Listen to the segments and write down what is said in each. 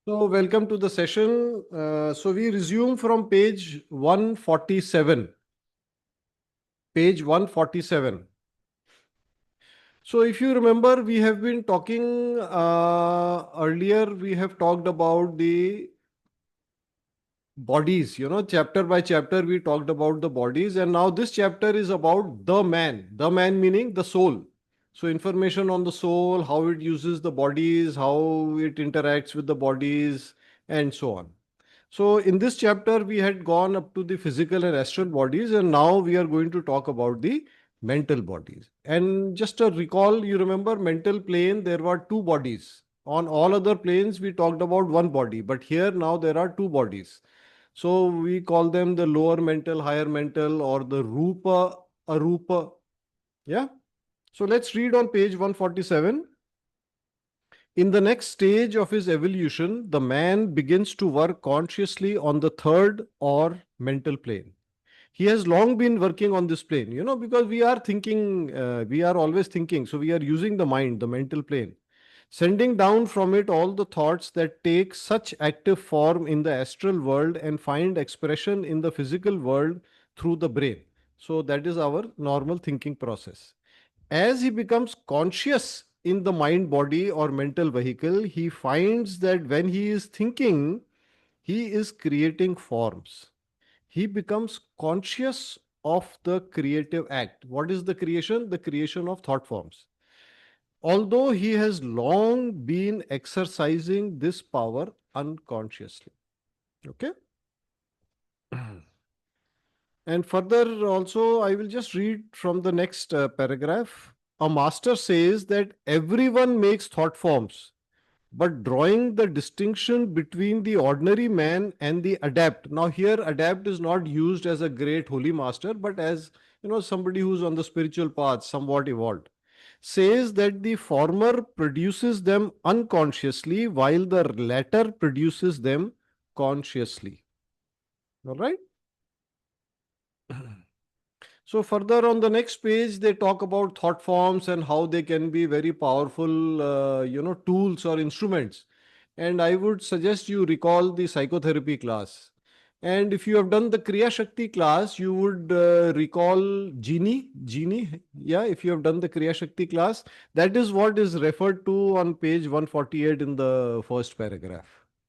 So, welcome to the session. So, we resume from page 147. Page 147. So, if you remember, we have been talking earlier, we have talked about the bodies, chapter by chapter, we talked about the bodies. And now this chapter is about the man meaning the soul. So, information on the soul, how it uses the bodies, how it interacts with the bodies, and so on. So, in this chapter, we had gone up to the physical and astral bodies, and now we are going to talk about the mental bodies. And just a recall, you remember mental plane, there were two bodies. On all other planes, we talked about one body, but here now there are two bodies. So, we call them the lower mental, higher mental, or the Rupa, Arupa. Yeah. So, let's read on page 147. In the next stage of his evolution, the man begins to work consciously on the third or mental plane. He has long been working on this plane, because we are thinking, we are always thinking. So we are using the mind, the mental plane, sending down from it all the thoughts that take such active form in the astral world and find expression in the physical world through the brain. So that is our normal thinking process. As he becomes conscious in the mind body or mental vehicle, he finds that when he is thinking, he is creating forms. He becomes conscious of the creative act. What is the creation? The creation of thought forms. Although he has long been exercising this power unconsciously. Okay. And further, also, I will just read from the next paragraph. A master says that everyone makes thought forms, but drawing the distinction between the ordinary man and the adept. Now, here, adept is not used as a great holy master, but as somebody who's on the spiritual path, somewhat evolved. Says that the former produces them unconsciously, while the latter produces them consciously. All right. So further on the next page, they talk about thought forms and how they can be very powerful, tools or instruments. And I would suggest you recall the psychotherapy class. And if you have done the Kriya Shakti class, you would recall Genie. Yeah, if you have done the Kriya Shakti class, that is what is referred to on page 148 in the first paragraph.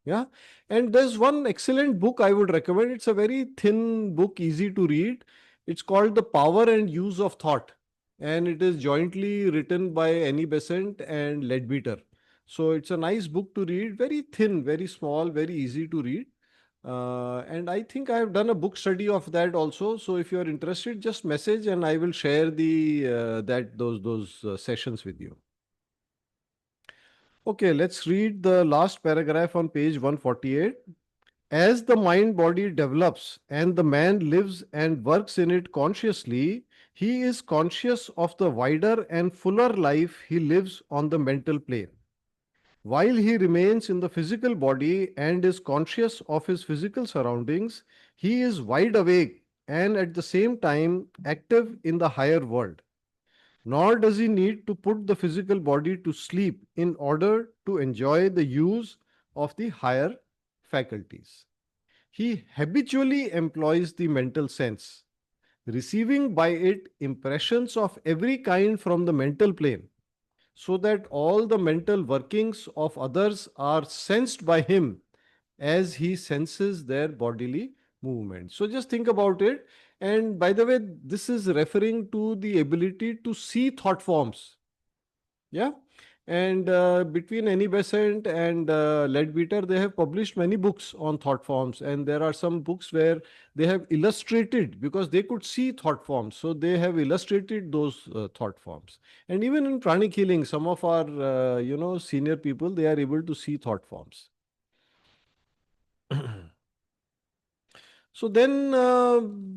Yeah. And there's one excellent book I would recommend. It's a very thin book, easy to read. It's called The Power and Use of Thought, and it is jointly written by Annie Besant and Leadbeater. So it's a nice book to read, very thin, very small, very easy to read. And I think I have done a book study of that also. So if you are interested, just message and I will share the those sessions with you. Okay, let's read the last paragraph on page 148. As the mind body develops and the man lives and works in it consciously, he is conscious of the wider and fuller life he lives on the mental plane. While he remains in the physical body and is conscious of his physical surroundings, he is wide awake and at the same time active in the higher world. Nor does he need to put the physical body to sleep in order to enjoy the use of the higher faculties. He habitually employs the mental sense, receiving by it impressions of every kind from the mental plane, so that all the mental workings of others are sensed by him as he senses their bodily movement. So just think about it. And by the way, this is referring to the ability to see thought forms. Yeah. And between Annie Besant and Leadbeater, they have published many books on thought forms. And there are some books where they have illustrated because they could see thought forms. So they have illustrated those thought forms. And even in Pranic Healing, some of our, senior people, they are able to see thought forms. So then,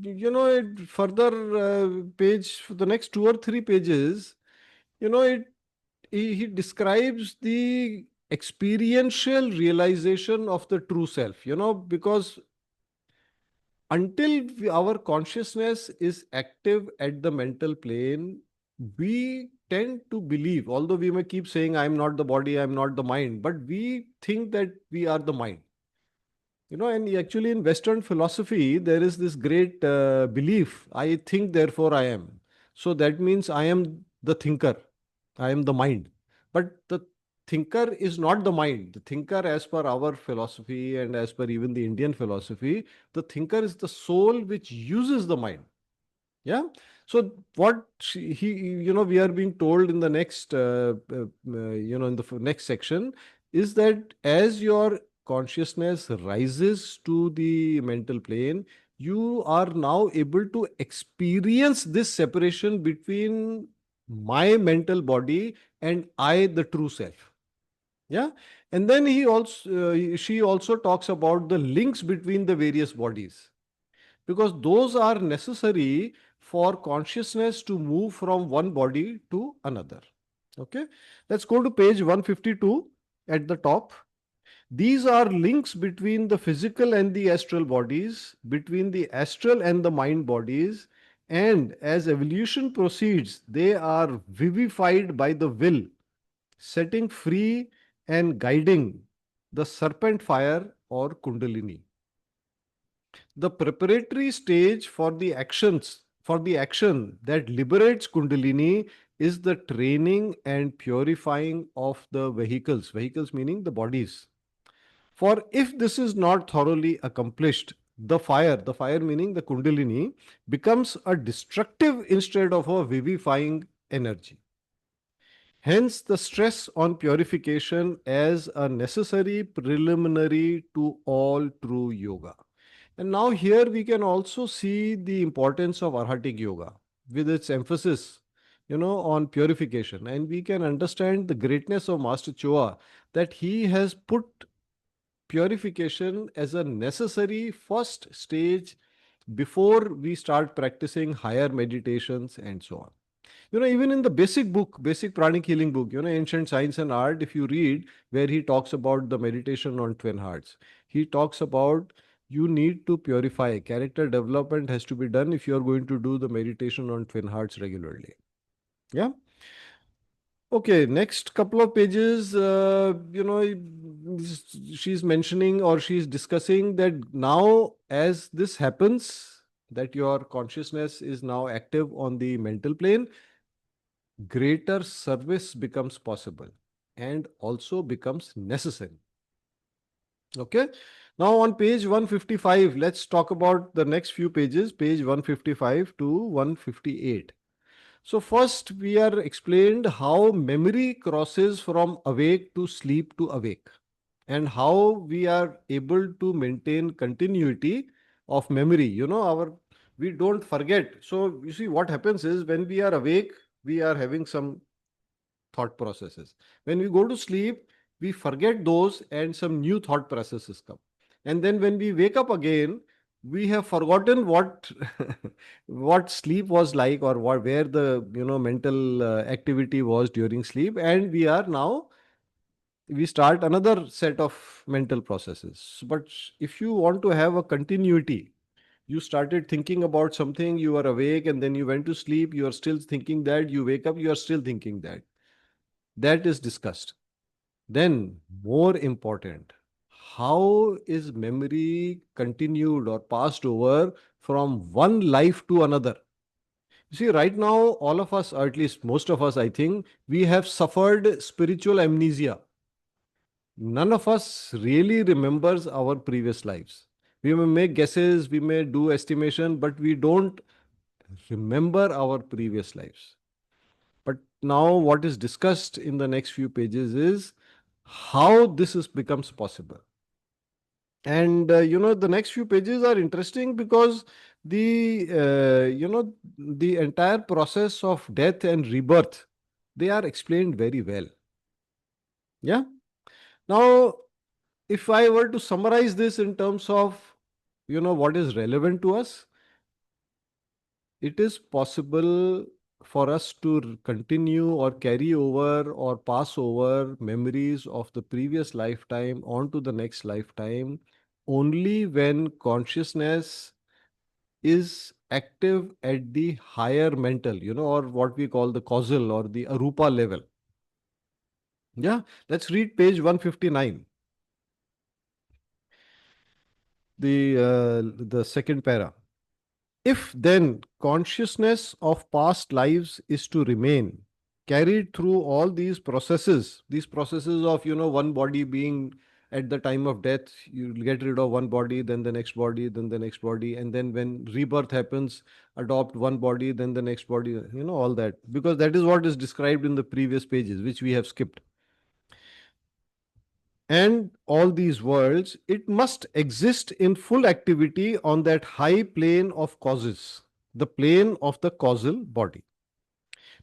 it further page, for the next two or three pages, it he describes the experiential realization of the true self, because until our consciousness is active at the mental plane, we tend to believe, although we may keep saying, I'm not the body, I'm not the mind, but we think that we are the mind. And actually in Western philosophy, there is this great belief, I think, therefore I am. So that means I am the thinker, I am the mind. But the thinker is not the mind. The thinker, as per our philosophy and as per even the Indian philosophy, the thinker is the soul which uses the mind. Yeah. So what we are being told in the next, in the next section is that as your consciousness rises to the mental plane, you are now able to experience this separation between my mental body and I, the true self. Yeah. And then she also talks about the links between the various bodies, because those are necessary for consciousness to move from one body to another. Okay, let's go to page 152 at the top. These are links between the physical and the astral bodies, between the astral and the mind bodies, and as evolution proceeds, they are vivified by the will, setting free and guiding the serpent fire or kundalini. The preparatory stage for the action that liberates kundalini is the training and purifying of the vehicles meaning the bodies. For if this is not thoroughly accomplished, the fire meaning the kundalini, becomes a destructive instead of a vivifying energy. Hence, the stress on purification as a necessary preliminary to all true yoga. And now, here we can also see the importance of Arhatic Yoga with its emphasis, on purification. And we can understand the greatness of Master Choa, that he has put purification as a necessary first stage before we start practicing higher meditations and so on. Even in the basic Pranic Healing book, Ancient Science and Art, if you read, where he talks about the meditation on twin hearts, he talks about you need to purify. Character development has to be done if you are going to do the meditation on twin hearts regularly. Yeah. Okay, next couple of pages, she's mentioning or she's discussing that now, as this happens, that your consciousness is now active on the mental plane, greater service becomes possible and also becomes necessary. Okay. Now on page 155, let's talk about the next few pages, page 155 to 158. So first we are explained how memory crosses from awake to sleep to awake, and how we are able to maintain continuity of memory. We don't forget. So you see, what happens is when we are awake, we are having some thought processes. When we go to sleep, we forget those and some new thought processes come. And then when we wake up again, we have forgotten what what sleep was like, or where the mental activity was during sleep, and we start another set of mental processes. But if you want to have a continuity, you started thinking about something, you are awake, and then you went to sleep, you are still thinking that, you wake up, you are still thinking that. That is discussed. Then, more important, how is memory continued or passed over from one life to another? You see, right now, all of us, or at least most of us, I think, we have suffered spiritual amnesia. None of us really remembers our previous lives. We may make guesses, we may do estimation, but we don't remember our previous lives. But now, what is discussed in the next few pages is how becomes possible. And the next few pages are interesting because the entire process of death and rebirth, they are explained very well. Yeah. Now, if I were to summarize this in terms of what is relevant to us, it is possible for us to continue or carry over or pass over memories of the previous lifetime onto the next lifetime only when consciousness is active at the higher mental, or what we call the causal or the arupa level. Yeah, let's read page 159, the second para. If then consciousness of past lives is to remain carried through all these processes of, one body being at the time of death, you get rid of one body, then the next body, then the next body, and then when rebirth happens, adopt one body, then the next body, all that, because that is what is described in the previous pages, which we have skipped. And all these worlds, it must exist in full activity on that high plane of causes, the plane of the causal body.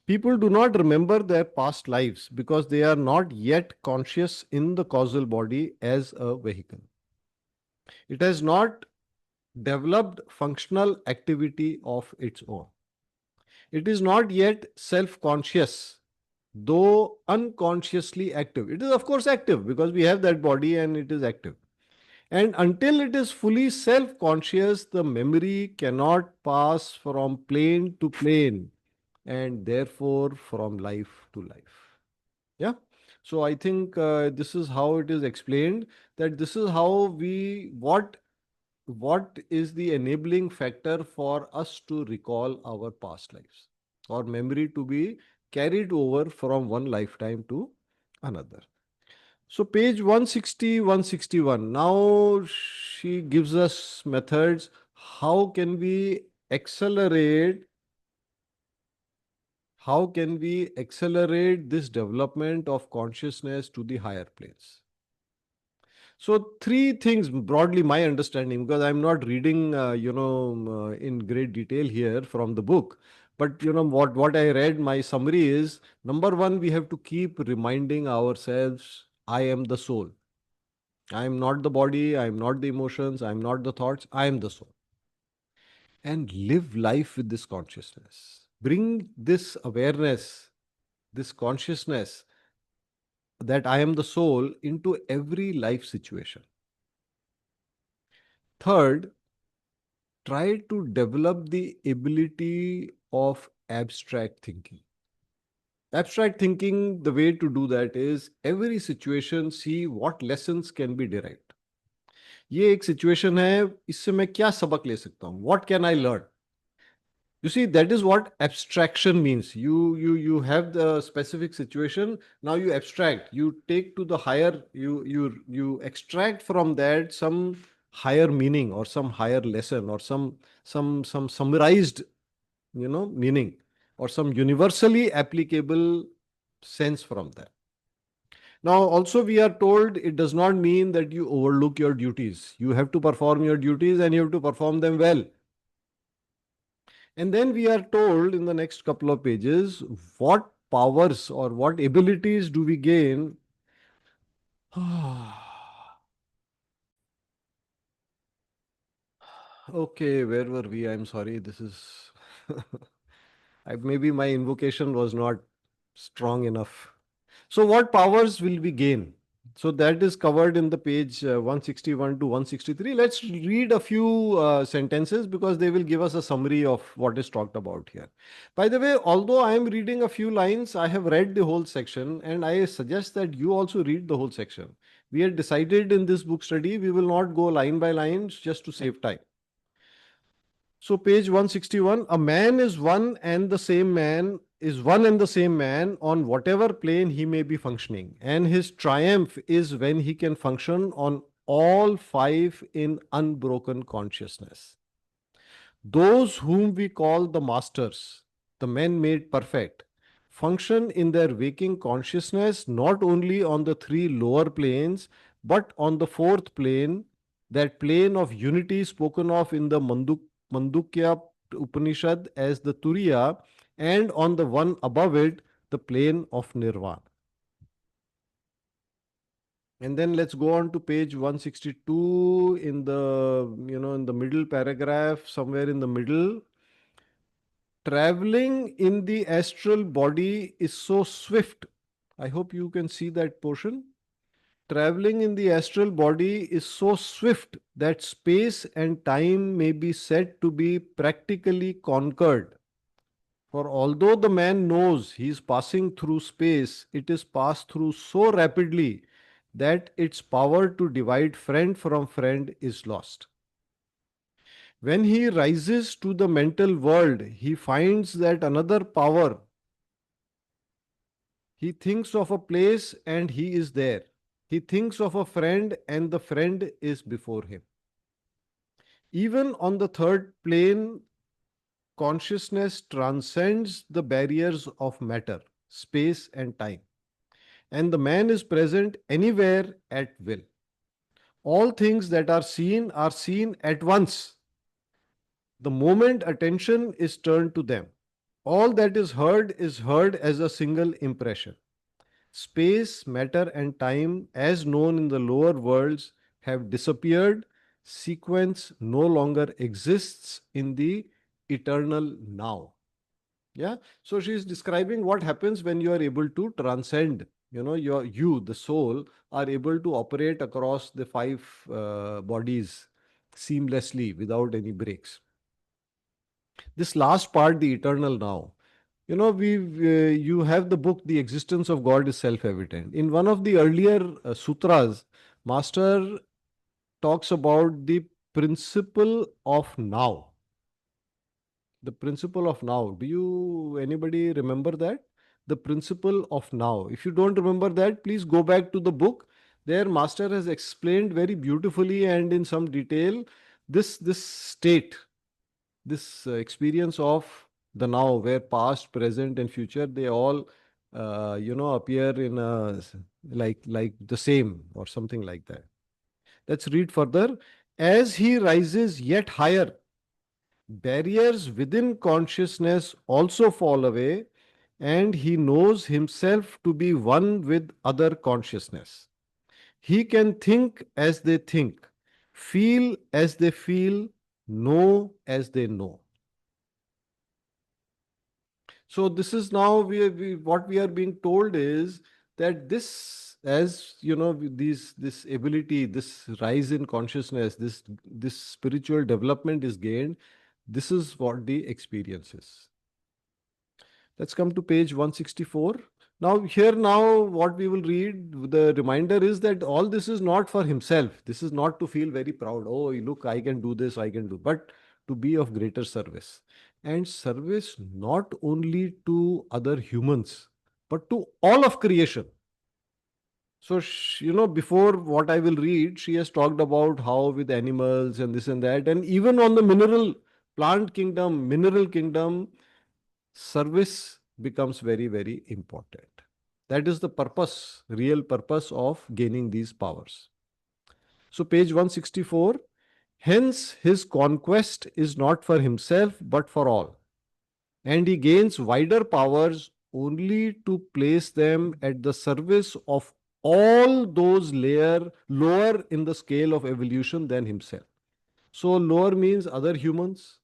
People do not remember their past lives because they are not yet conscious in the causal body as a vehicle. It has not developed functional activity of its own. It is not yet self conscious, though unconsciously active. It is, of course, active because we have that body and it is active. And until it is fully self conscious, the memory cannot pass from plane to plane and therefore from life to life. Yeah. So I think this is how it is explained, that this is how what is the enabling factor for us to recall our past lives or memory to be carried over from one lifetime to another. So page 160, 161. Now she gives us methods. How can we accelerate? How can we accelerate this development of consciousness to the higher planes? So three things broadly, my understanding, because I'm not reading, in great detail here from the book. But what I read, my summary is: number one, we have to keep reminding ourselves, I am the soul. I am not the body, I am not the emotions, I am not the thoughts, I am the soul. And live life with this consciousness. Bring this awareness, this consciousness that I am the soul into every life situation. Third, try to develop the ability of abstract thinking. Abstract thinking, the way to do that is every situation, see what lessons can be derived. ये एक situation है, इससे मैं क्या सबक ले सकता हूँ, what can I learn? You see, that is what abstraction means. You have the specific situation. Now you abstract. You take to the higher. You extract from that some higher meaning or some higher lesson or some summarized meaning or some universally applicable sense from that. Now, also we are told it does not mean that you overlook your duties. You have to perform your duties and you have to perform them well. And then we are told in the next couple of pages what powers or what abilities do we gain. Okay, where were we? I'm sorry. This is maybe my invocation was not strong enough. So, what powers will we gain? So, that is covered in the page 161 to 163. Let's read a few sentences because they will give us a summary of what is talked about here. By the way, although I am reading a few lines, I have read the whole section and I suggest that you also read the whole section. We had decided in this book study we will not go line by line just to save time. So, page 161, a man is one and the same man is one and the same man on whatever plane he may be functioning. And his triumph is when he can function on all five in unbroken consciousness. Those whom we call the masters, the men made perfect, function in their waking consciousness not only on the three lower planes, but on the fourth plane, that plane of unity spoken of in the Mandukya Upanishad as the Turiya, and on the one above it, the plane of Nirvana. And then let's go on to page 162 in the middle paragraph, somewhere in the middle. Traveling in the astral body is so swift. I hope you can see that portion. traveling in the astral body is so swift that space and time may be said to be practically conquered. For although the man knows he is passing through space, it is passed through so rapidly that its power to divide friend from friend is lost. When he rises to the mental world, he finds that another power. He thinks of a place and he is there. He thinks of a friend and the friend is before him. Even on the third plane, consciousness transcends the barriers of matter, space, and time, and the man is present anywhere at will. All things that are seen at once, the moment attention is turned to them. All that is heard as a single impression. Space, matter, and time, as known in the lower worlds, have disappeared. Sequence no longer exists in the eternal now. Yeah. So she is describing what happens when you are able to transcend. The soul, are able to operate across the five bodies seamlessly without any breaks. This last part, the eternal now. You have the book, The Existence of God is Self-Evident. In one of the earlier sutras, Master talks about the principle of now. The principle of now. Anybody remember that? The principle of now. If you don't remember that, please go back to the book. There, Master has explained very beautifully and in some detail this state, this experience of the now, where past, present, and future, they all appear in a like the same or something like that. Let's read further. As he rises yet higher, barriers within consciousness also fall away, and he knows himself to be one with other consciousness. He can think as they think, feel as they feel, know as they know. So this is now what we are being told is that this, as you know, this ability, this rise in consciousness, this spiritual development is gained. This is what the experience is. Let's come to page 164. Now what we will read, the reminder is that all this is not for himself. This is not to feel very proud. Oh, look, I can do this, I can do, but to be of greater service. And service not only to other humans, but to all of creation. So, before what I will read, she has talked about how with animals and this and that, and even on the mineral kingdom, service becomes very, very important. That is the purpose, real purpose of gaining these powers. So, page 164. Hence, his conquest is not for himself but for all, and he gains wider powers only to place them at the service of all those lower in the scale of evolution than himself. So, lower means other humans,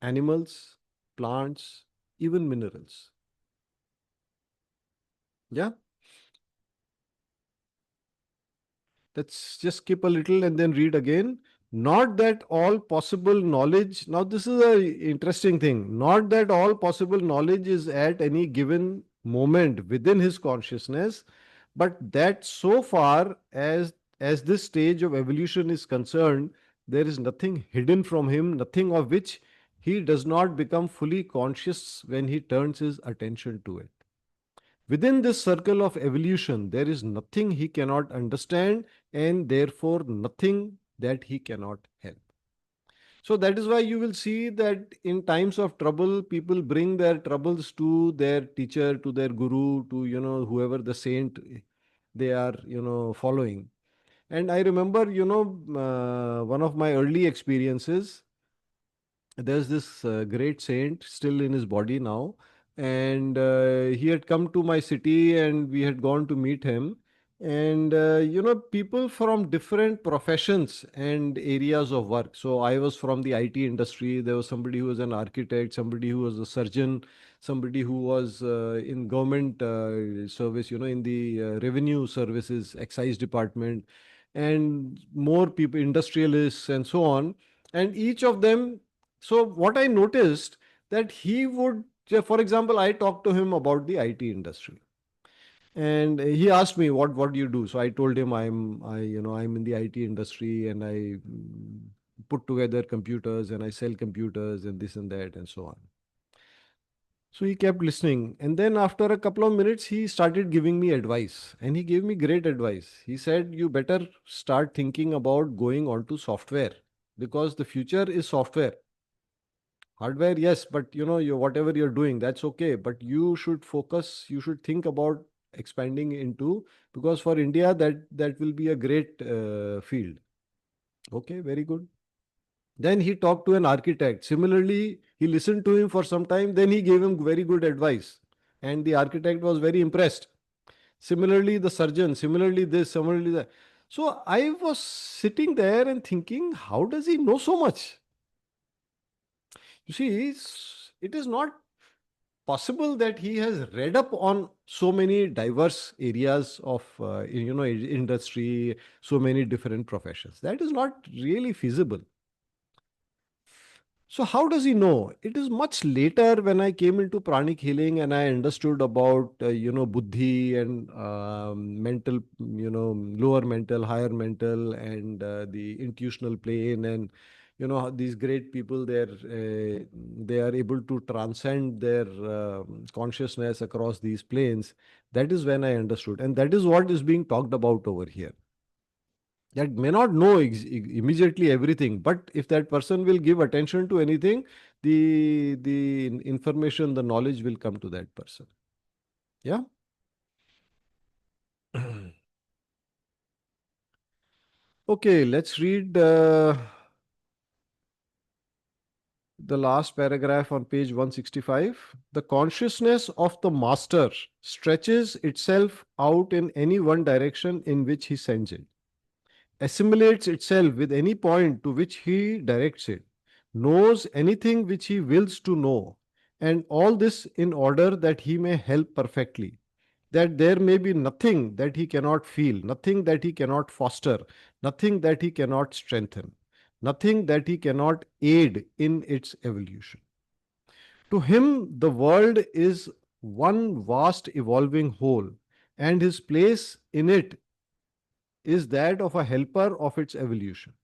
animals, plants, even minerals. Yeah. Let's just skip a little and then read again. Not that all possible knowledge, now this is a interesting thing. Not that all possible knowledge is at any given moment within his consciousness, but that so far as this stage of evolution is concerned, there is nothing hidden from him, nothing of which he does not become fully conscious when he turns his attention to it. Within this circle of evolution, there is nothing he cannot understand and therefore nothing that he cannot help. So that is why you will see that in times of trouble, people bring their troubles to their teacher, to their guru, to, whoever the saint they are, following. And I remember, one of my early experiences, there's this great saint still in his body now, and he had come to my city and we had gone to meet him. And people from different professions and areas of work. So I was from the IT industry. There was somebody who was an architect, somebody who was a surgeon, somebody who was in government service, in the revenue services, excise department, and more people, industrialists, and so on. And each of them. So what I noticed, that he would, for example, I talked to him about the IT industry, and he asked me, what do you do? So I told him, I'm in the IT industry, and I put together computers, and I sell computers, and this and that, and so on. So he kept listening, and then after a couple of minutes he started giving me advice, and he gave me great advice. He said, you better start thinking about going on to software, because the future is software. Hardware, yes, but whatever you're doing, that's okay. But you should focus, you should think about expanding into, because for India, that will be a great field. Okay, very good. Then he talked to an architect. Similarly, he listened to him for some time. Then he gave him very good advice. And the architect was very impressed. Similarly, the surgeon, similarly this, similarly that. So I was sitting there and thinking, how does he know so much? You see, it is not possible that he has read up on so many diverse areas of industry, so many different professions. That is not really feasible. So how does he know? It is much later when I came into pranic healing and I understood about buddhi and mental, lower mental, higher mental, and the intuitional plane, and these great people, they are able to transcend their consciousness across these planes. That is when I understood, and that is what is being talked about over here. That may not know immediately everything, but if that person will give attention to anything, the information, the knowledge will come to that person. Yeah. Okay, let's read the last paragraph on page 165. The consciousness of the master stretches itself out in any one direction in which he sends it, assimilates itself with any point to which he directs it, knows anything which he wills to know, and all this in order that he may help perfectly, that there may be nothing that he cannot feel, nothing that he cannot foster, nothing that he cannot strengthen, nothing that he cannot aid in its evolution. To him, the world is one vast evolving whole, and his place in it is that of a helper of its evolution.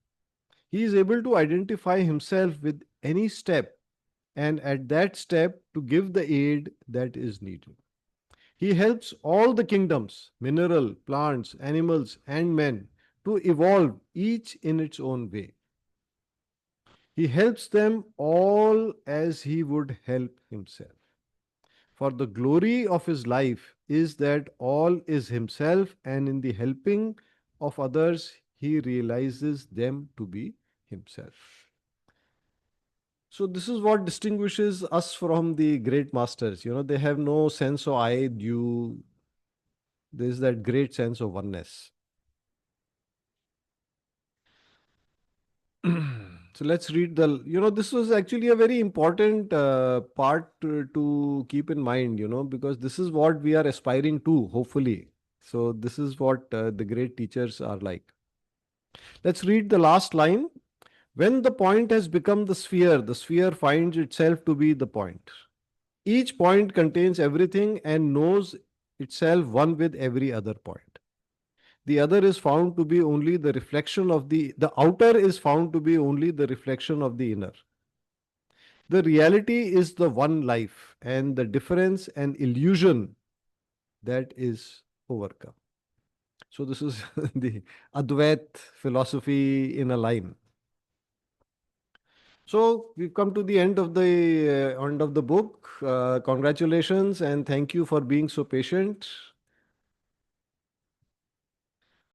He is able to identify himself with any step, and at that step to give the aid that is needed. He helps all the kingdoms, mineral, plants, animals, and men, to evolve each in its own way. He helps them all as he would help himself. For the glory of his life is that all is himself, and in the helping of others, he realizes them to be himself. So this is what distinguishes us from the great masters. They have no sense of I, you. There's that great sense of oneness. So let's read this was actually a very important part to keep in mind, because this is what we are aspiring to, hopefully. So this is what the great teachers are like. Let's read the last line. When the point has become the sphere finds itself to be the point. Each point contains everything and knows itself one with every other point. The other is found to be only the reflection of the outer is found to be only the reflection of the inner. The reality is the one life, and the difference and illusion that is overcome. So this is the Advait philosophy in a line. So we've come to the end of the book. Congratulations and thank you for being so patient.